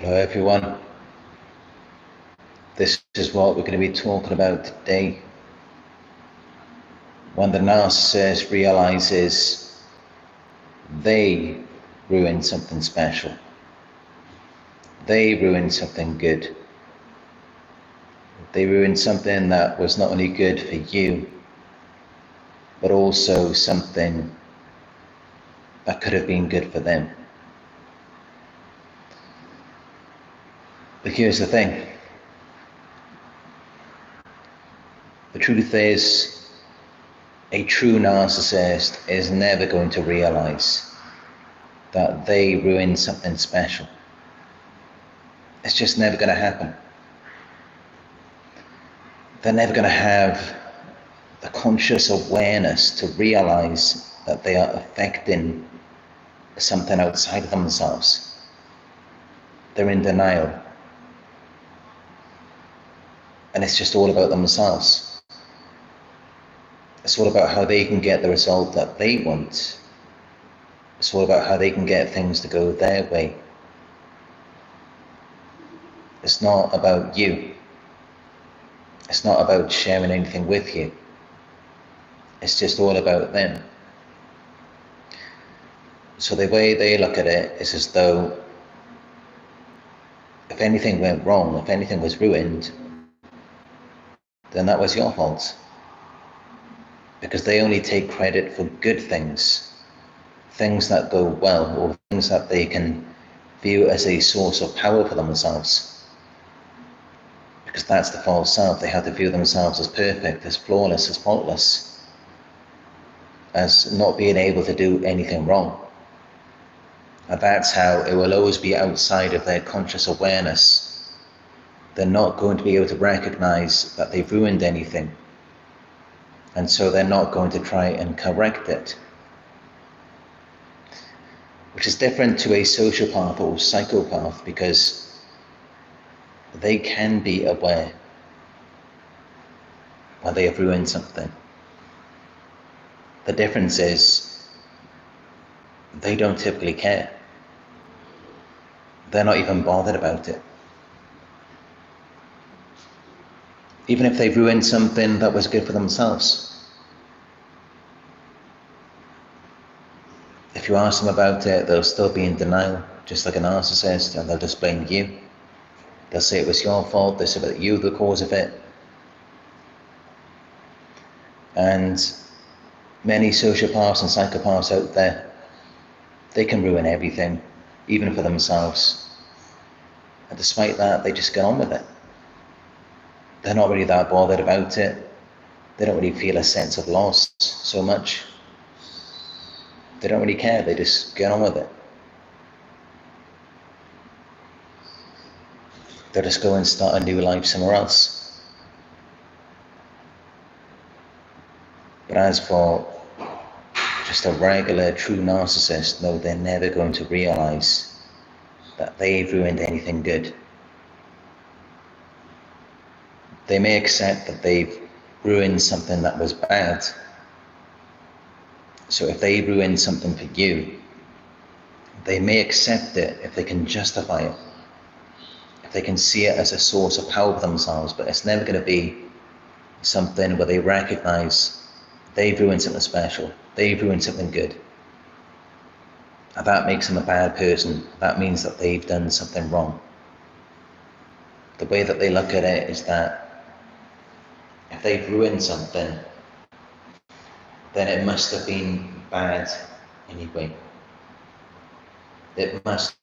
Hello everyone, this is what we're going to be talking about today. When the narcissist realizes they ruined something special, they ruined something good, they ruined something that was not only good for you, but also something that could have been good for them. But here's the thing. The truth is, a true narcissist is never going to realize that they ruined something special. It's just never going to happen. They're never going to have the conscious awareness to realize that they are affecting something outside of themselves. They're in denial. And it's just all about themselves. It's all about how they can get the result that they want. It's all about how they can get things to go their way. It's not about you. It's not about sharing anything with you. It's just all about them. So the way they look at it is as though if anything went wrong, if anything was ruined, then that was your fault. Because they only take credit for good things, things that go well, or things that they can view as a source of power for themselves. Because that's the false self. They have to view themselves as perfect, as flawless, as faultless, as not being able to do anything wrong. And that's how it will always be outside of their conscious awareness. They're not going to be able to recognize that they've ruined anything. And so they're not going to try and correct it. Which is different to a sociopath or psychopath, because they can be aware when they have ruined something. The difference is they don't typically care. They're not even bothered about it. Even if they've ruined something that was good for themselves. If you ask them about it, they'll still be in denial, just like a narcissist, and they'll just blame you. They'll say it was your fault, they'll say that you were the cause of it. And many sociopaths and psychopaths out there, they can ruin everything, even for themselves. And despite that, they just get on with it. They're not really that bothered about it. They don't really feel a sense of loss so much. They don't really care, they just get on with it. They'll just go and start a new life somewhere else. But as for just a regular, true narcissist, no, they're never going to realize that they've ruined anything good. They may accept that they've ruined something that was bad. So if they ruined something for you, they may accept it if they can justify it, if they can see it as a source of power for themselves, but it's never going to be something where they recognize they've ruined something special, they've ruined something good. And that makes them a bad person. That means that they've done something wrong. The way that they look at it is that if they've ruined something, then it must have been bad anyway. It must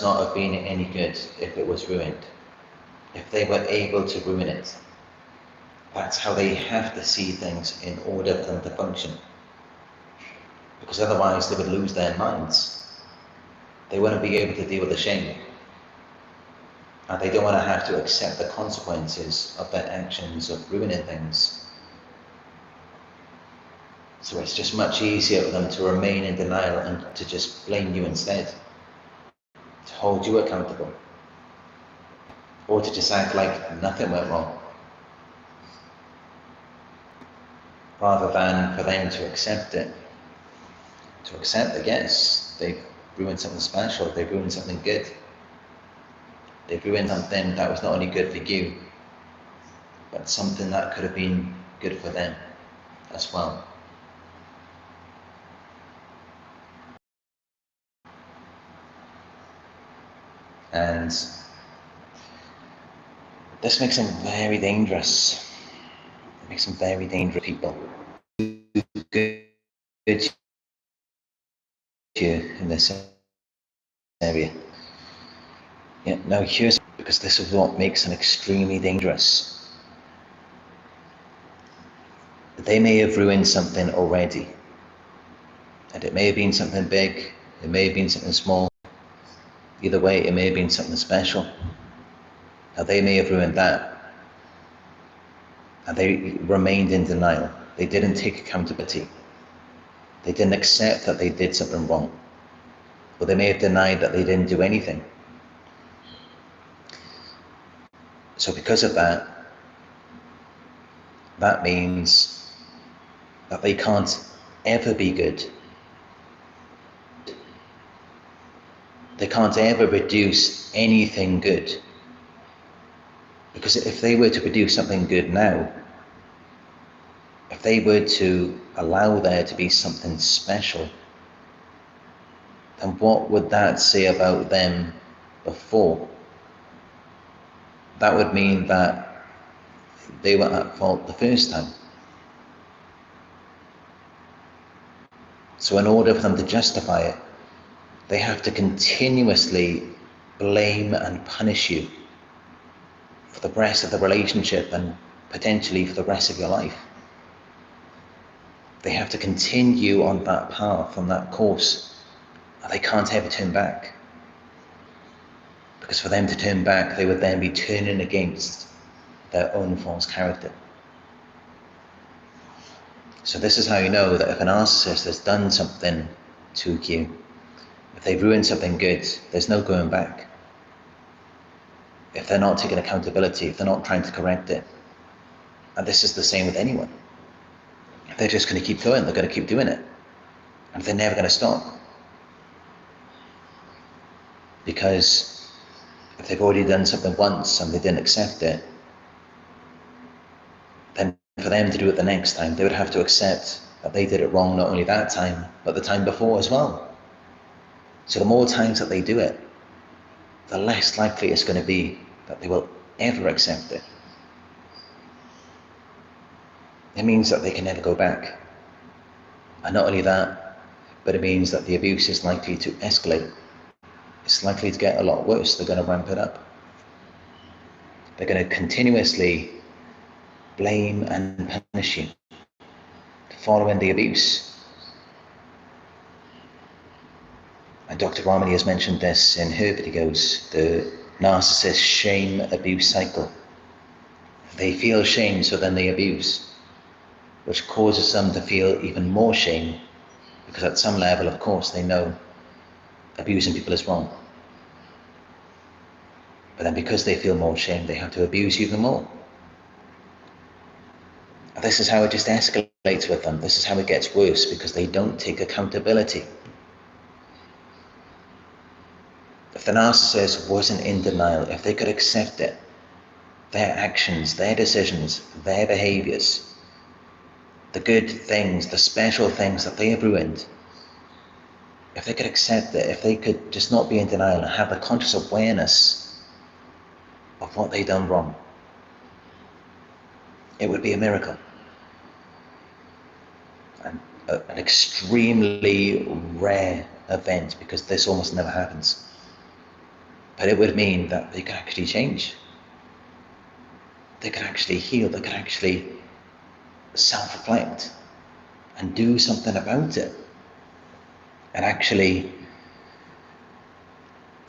not have been any good if it was ruined. If they were able to ruin it. That's how they have to see things in order for them to function. Because otherwise they would lose their minds. They wouldn't be able to deal with the shame. And they don't want to have to accept the consequences of their actions of ruining things. So it's just much easier for them to remain in denial and to just blame you instead. To hold you accountable. Or to just act like nothing went wrong. Rather than for them to accept it. To accept that yes, they've ruined something special, they've ruined something good. They've ruined something that was not only good for you, but something that could have been good for them as well. And this makes them very dangerous. It makes them very dangerous people. Good in this area. Yeah, now here's, because this is what makes them extremely dangerous. They may have ruined something already. And it may have been something big, it may have been something small. Either way, it may have been something special. Now they may have ruined that. And they remained in denial. They didn't take accountability. They didn't accept that they did something wrong. Or they may have denied that they didn't do anything. So because of that, that means that they can't ever be good. They can't ever produce anything good. Because if they were to produce something good now, if they were to allow there to be something special, then what would that say about them before? That would mean that they were at fault the first time. So in order for them to justify it, they have to continuously blame and punish you for the rest of the relationship and potentially for the rest of your life. They have to continue on that path, on that course, and they can't ever turn back. Because for them to turn back, they would then be turning against their own false character. So this is how you know that if a narcissist has done something to you, if they've ruined something good, there's no going back. If they're not taking accountability, if they're not trying to correct it, and this is the same with anyone, they're just going to keep going, they're going to keep doing it, and they're never going to stop. Because if they've already done something once and they didn't accept it, then for them to do it the next time, they would have to accept that they did it wrong not only that time, but the time before as well. So the more times that they do it, the less likely it's going to be that they will ever accept it. It means that they can never go back. And not only that, but it means that the abuse is likely to escalate. It's likely to get a lot worse. They're going to ramp it up. They're going to continuously blame and punish you following the abuse. And Dr. Ramani has mentioned this in her videos, the narcissist shame abuse cycle. They feel shame, so then they abuse, which causes them to feel even more shame, because at some level, of course, they know abusing people is wrong. But then because they feel more shame, they have to abuse even more. And this is how it just escalates with them. This is how it gets worse, because they don't take accountability. If the narcissist wasn't in denial, if they could accept it, their actions, their decisions, their behaviors, the good things, the special things that they have ruined, if they could accept it, if they could just not be in denial and have a conscious awareness of what they've done wrong, it would be a miracle. And an extremely rare event, because this almost never happens. But it would mean that they could actually change. They could actually heal, they could actually self-reflect and do something about it. And actually,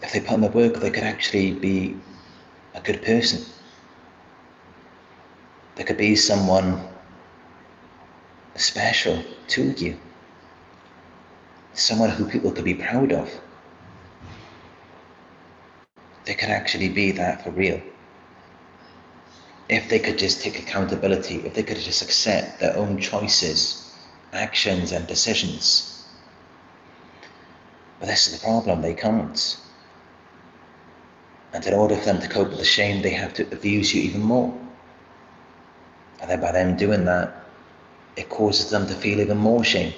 if they put in the work, they could actually be a good person. They could be someone special to you. Someone who people could be proud of. They could actually be that for real. If they could just take accountability, if they could just accept their own choices, actions and decisions. But this is the problem, they can't. And in order for them to cope with the shame, they have to abuse you even more. And then by them doing that, it causes them to feel even more shame.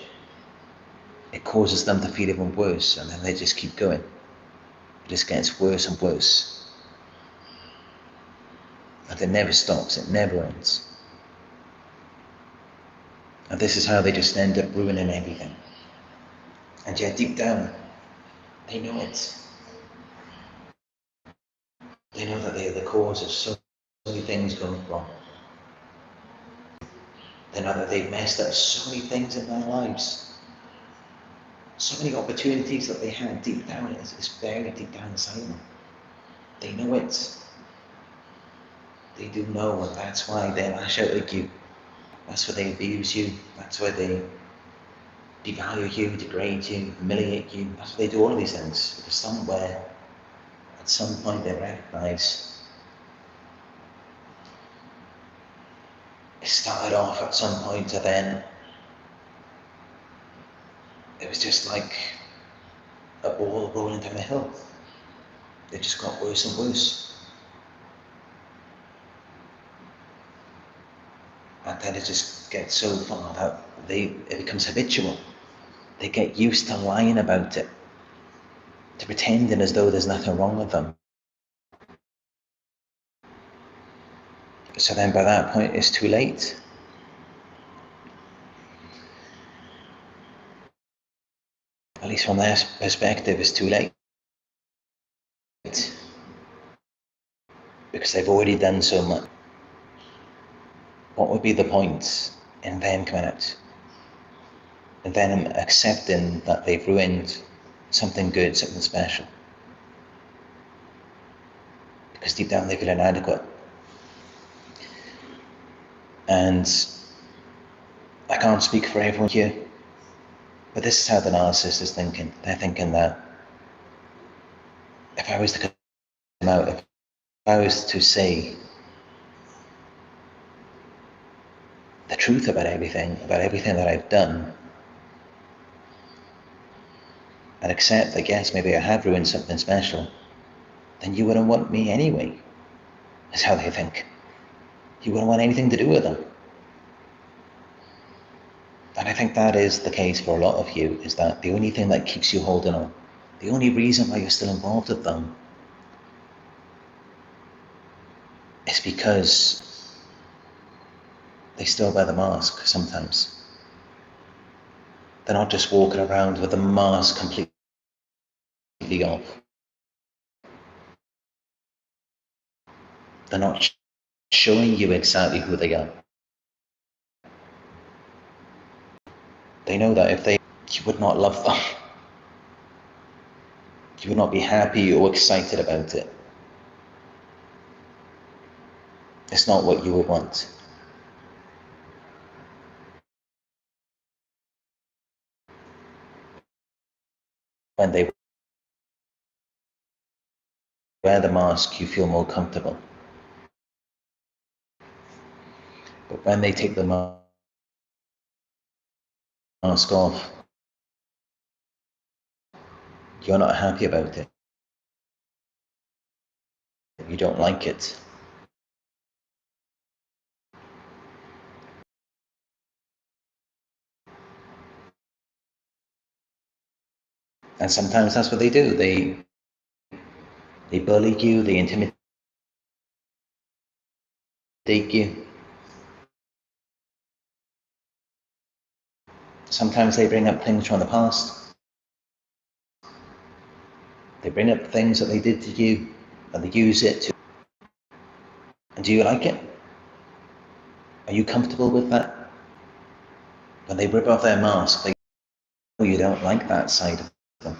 It causes them to feel even worse, and then they just keep going. It just gets worse and worse. And it never stops, it never ends. And this is how they just end up ruining everything. And yet deep down, they know it. They know that they are the cause of so many things going wrong. They know that they've messed up so many things in their lives. So many opportunities that they had deep down, it's buried deep down inside them. They know it. They do know, and that's why they lash out at you. That's why they abuse you. That's why they devalue you, degrade you, humiliate you. That's why they do all of these things. Because somewhere, at some point, they recognize it started off at some point, and then it was just like a ball rolling down a hill. It just got worse and worse. And then it just gets so far that it becomes habitual. They get used to lying about it, to pretending as though there's nothing wrong with them. So then by that point, it's too late. At least from their perspective, it's too late. Because they've already done so much. What would be the point in them coming out? And then accepting that they've ruined something good, something special. Because deep down they feel inadequate. And I can't speak for everyone here, but this is how the narcissist is thinking. They're thinking that if I was to come out, if I was to say the truth about everything that I've done, and accept that yes, maybe I have ruined something special, then you wouldn't want me anyway. That's how they think. You wouldn't want anything to do with them. And I think that is the case for a lot of you, is that the only thing that keeps you holding on, the only reason why you're still involved with them, is because they still wear the mask sometimes. They're not just walking around with the mask completely off. They're not showing you exactly who they are. They know that you would not love them. You would not be happy or excited about it. It's not what you would want. When they wear the mask, you feel more comfortable. But when they take the mask off, you're not happy about it. You don't like it. And sometimes that's what they do. They bully you, they intimidate you. Sometimes they bring up things from the past. They bring up things that they did to you, and they use it to. And do you like it? Are you comfortable with that? When they rip off their mask, they know you don't like that side of them.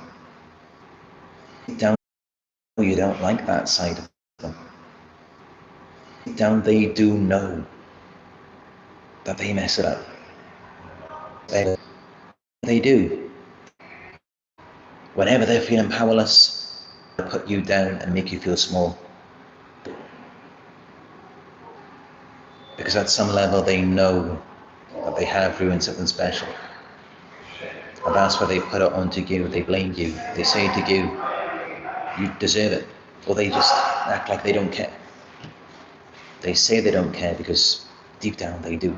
Down, you don't like that side of them. Down, they do know that they mess it up. They do. Whenever they're feeling powerless, they'll put you down and make you feel small. Because at some level they know that they have ruined something special. And that's why they put it onto you, they blame you. They say to you, you deserve it. or they just act like they don't care. They say they don't care because deep down they do.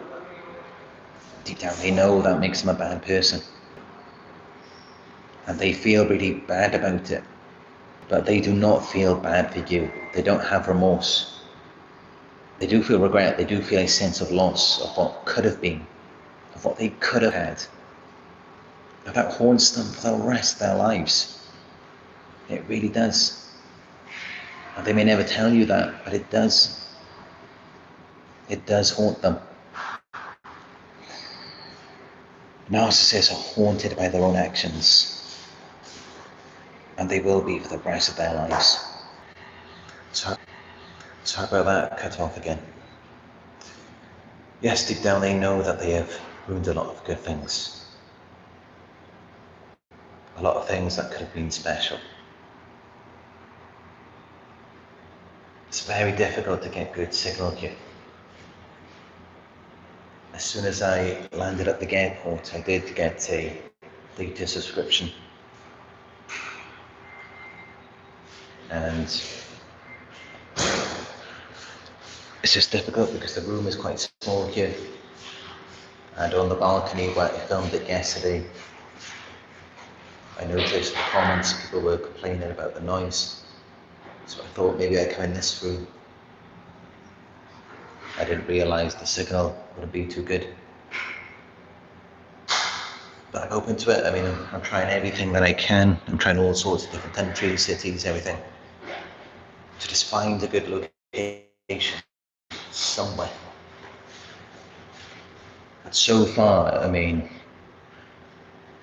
Deep down they know that makes them a bad person. And they feel really bad about it. But they do not feel bad for you. They don't have remorse. They do feel regret. They do feel a sense of loss of what could have been, of what they could have had. And that haunts them for the rest of their lives. It really does. And they may never tell you that, but it does. It does haunt them. Narcissists are haunted by their own actions, and they will be for the rest of their lives. So how about that cut off again? Yes, deep down they know that they have ruined a lot of good things. A lot of things that could have been special. It's very difficult to get good signal here. As soon as I landed at the airport, I did get a data subscription. And it's just difficult because the room is quite small here. And on the balcony where I filmed it yesterday, I noticed the comments, people were complaining about the noise. So I thought maybe I'd come in this room. I didn't realise the signal wouldn't be too good. But I'm open to it. I mean, I'm trying everything that I can. I'm trying all sorts of different countries, cities, everything. To just find a good location somewhere. But so far, I mean,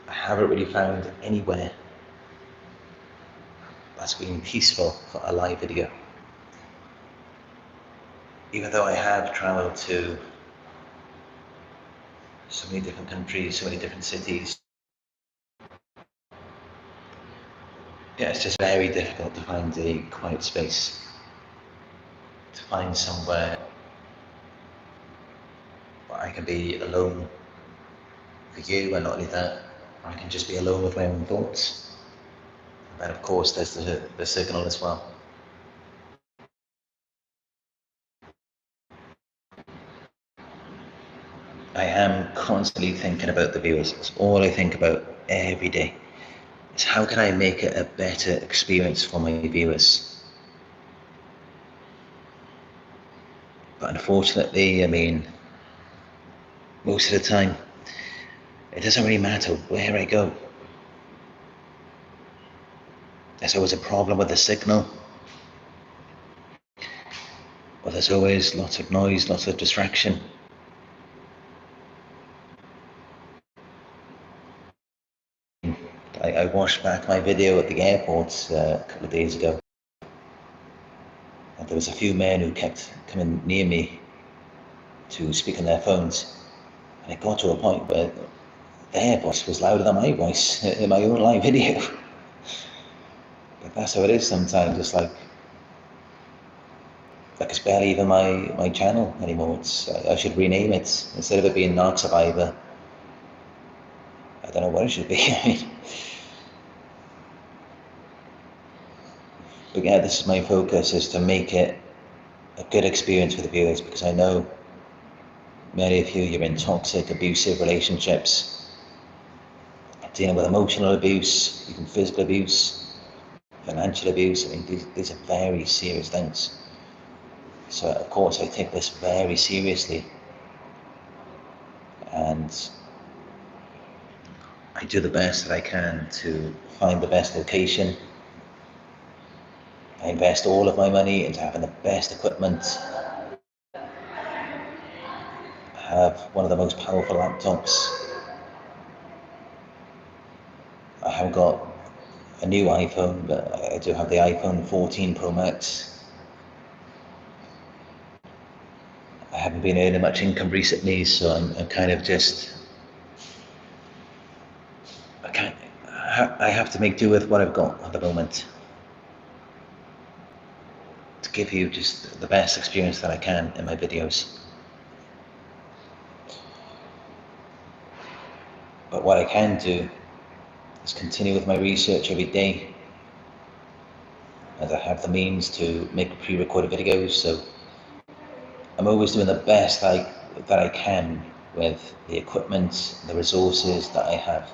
I haven't really found anywhere that's been peaceful for a live video. Even though I have travelled to so many different countries, so many different cities, yeah, it's just very difficult to find a quiet space, to find somewhere where I can be alone for you, and not only that, I can just be alone with my own thoughts. And of course, there's the signal as well. I am constantly thinking about the viewers. It's all I think about every day. It's how can I make it a better experience for my viewers? But unfortunately, I mean, most of the time, it doesn't really matter where I go. There's always a problem with the signal. Or there's always lots of noise, lots of distraction. I watched back my video at the airport a couple of days ago. And there was a few men who kept coming near me to speak on their phones. And it got to a point where their voice was louder than my voice in my own live video. But that's how it is sometimes. It's like it's barely even my channel anymore. I should rename it. Instead of it being Narc Survivor, I don't know what it should be. I mean, but yeah, this is my focus, is to make it a good experience for the viewers, because I know many of you, you're in toxic, abusive relationships, dealing with emotional abuse, even physical abuse, financial abuse. I mean, these are very serious things. So of course I take this very seriously, and I do the best that I can to find the best location. I invest all of my money into having the best equipment. I have one of the most powerful laptops. I haven't got a new iPhone, but I do have the iPhone 14 Pro Max. I haven't been earning much income recently, so I'm kind of just, I have to make do with what I've got at the moment to give you just the best experience that I can in my videos. But what I can do is continue with my research every day, and I have the means to make pre-recorded videos, so I'm always doing the best that I can with the equipment, the resources that I have.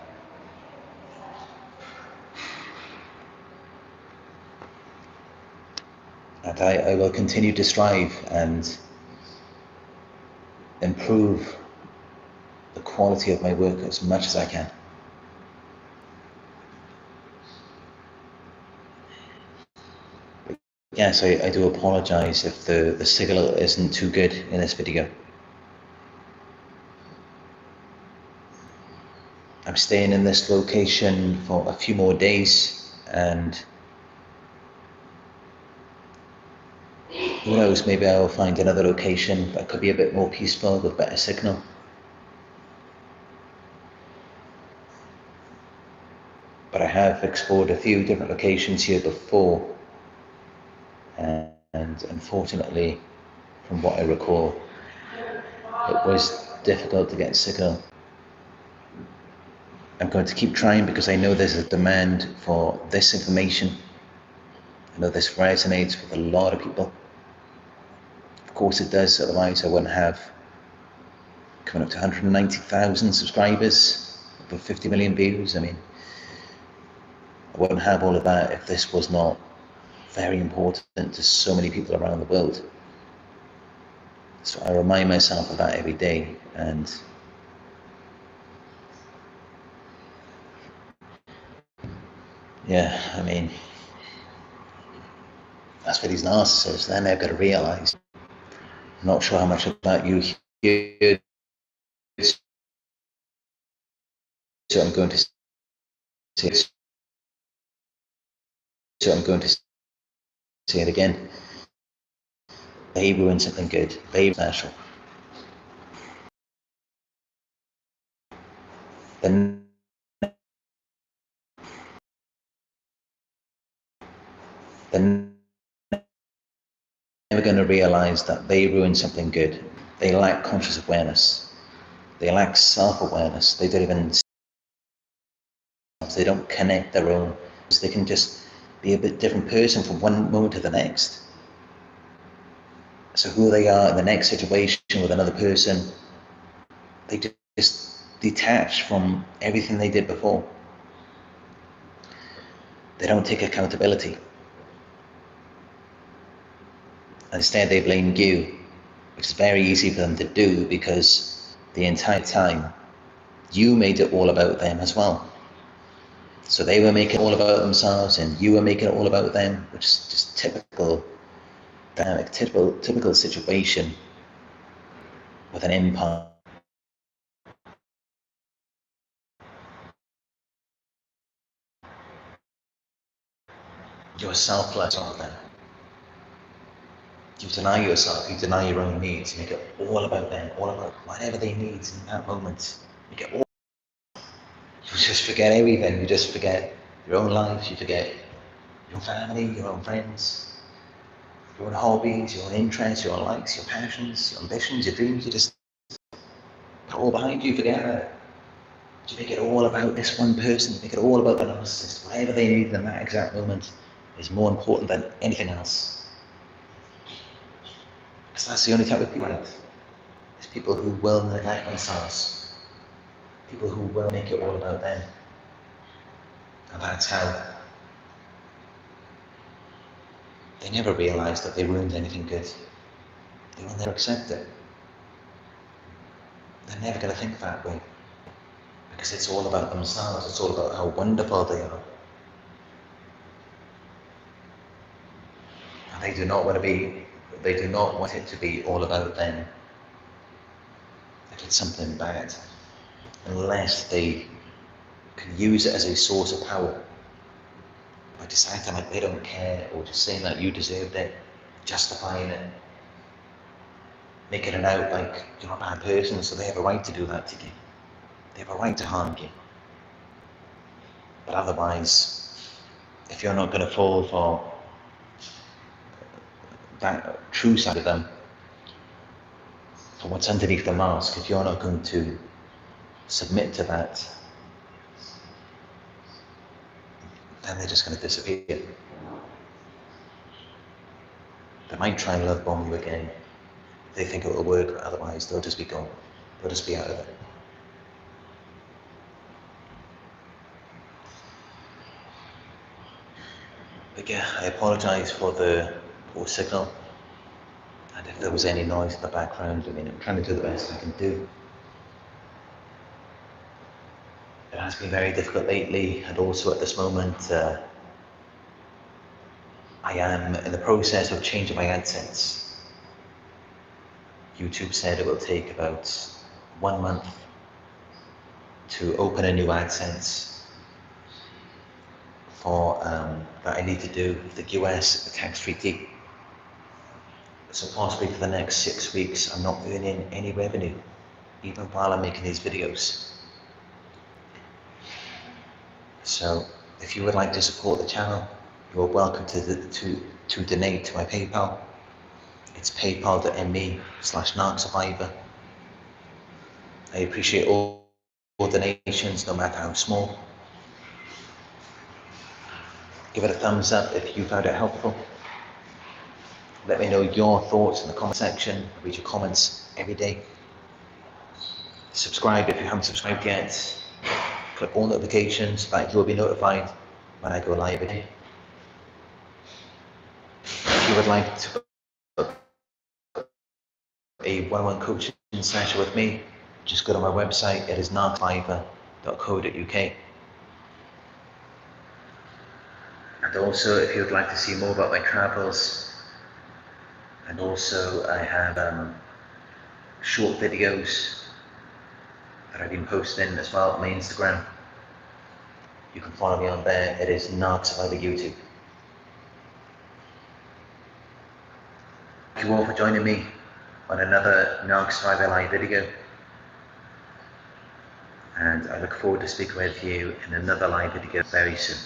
And I will continue to strive and improve the quality of my work as much as I can. Yes, I do apologise if the signal isn't too good in this video. I'm staying in this location for a few more days, and who knows, maybe I'll find another location that could be a bit more peaceful with better signal. But I have explored a few different locations here before, and unfortunately, from what I recall, it was difficult to get signal. I'm going to keep trying because I know there's a demand for this information. I know this resonates with a lot of people. Of course it does, otherwise I wouldn't have coming up to 190,000 subscribers, over 50 million views. I mean, I wouldn't have all of that if this was not very important to so many people around the world. So I remind myself of that every day, and yeah, I mean, that's for these narcissists. Then they've got to realise, I'm not sure how much of that you hear, so I'm going to say it again. They ruin something good. They special. Then they're never going to realise that they ruin something good. They lack conscious awareness. They lack self-awareness. They don't even. They don't connect their own. They can just be a bit different person from one moment to the next. So who they are in the next situation with another person, they just detach from everything they did before. They don't take accountability. Instead, they blame you, which is very easy for them to do because the entire time you made it all about them as well. So they were making it all about themselves and you were making it all about them, which is just typical dynamic, typical situation with an empire. You're selfless all the time. You deny yourself, you deny your own needs, you make it all about them, all about whatever they need in that moment. You just forget everything, you just forget your own life, you forget your own family, your own friends, your own hobbies, your own interests, your own likes, your passions, your ambitions, your dreams. You just put it all behind you, forget that. You make it all about this one person, you make it all about the narcissist. Whatever they need in that exact moment is more important than anything else. Because that's the only type of people, right? It's people who will neglect themselves. People who will make it all about them. And that's how they never realise that they ruined anything good. They will never accept it. They're never going to think that way. Because it's all about themselves. It's all about how wonderful they are. And they do not want it to be all about them. If it's something bad. Unless they can use it as a source of power. By deciding like they don't care, or just saying that you deserved it, justifying it, making it out like you're a bad person, so they have a right to do that to you. They have a right to harm you. But otherwise, if you're not going to fall for that true side of them, for what's underneath the mask, if you're not going to submit to that, then they're just going to disappear. might try and love bomb you again. They think it will work, but otherwise they'll just be gone. They'll just be out of it. But yeah, I apologise for the poor signal. And if there was any noise in the background, I mean, I'm trying to do the best I can do. It has been very difficult lately, and also at this moment, I am in the process of changing my AdSense. YouTube said it will take about 1 month to open a new AdSense for that I need to do with the US, the tax treaty. So possibly for the next 6 weeks, I'm not earning any revenue, even while I'm making these videos. So if you would like to support the channel, you're welcome to donate to my PayPal. It's paypal.me/Narc Survivor. I appreciate all donations, no matter how small. Give it a thumbs up if you found it helpful. Let me know your thoughts in the comment section. I read your comments every day. Subscribe if you haven't subscribed yet. Click all notifications so that you'll be notified when I go live again. If you would like to book a one-on-one coaching session with me, just go to my website. It is narcsurvivor.co.uk. And also, if you would like to see more about my travels, and also I have short videos that I've been posting as well on my Instagram. You can follow me on there. It is Narc Survivor YouTube. Thank you all for joining me on another Narc Survivor live video. And I look forward to speaking with you in another live video very soon.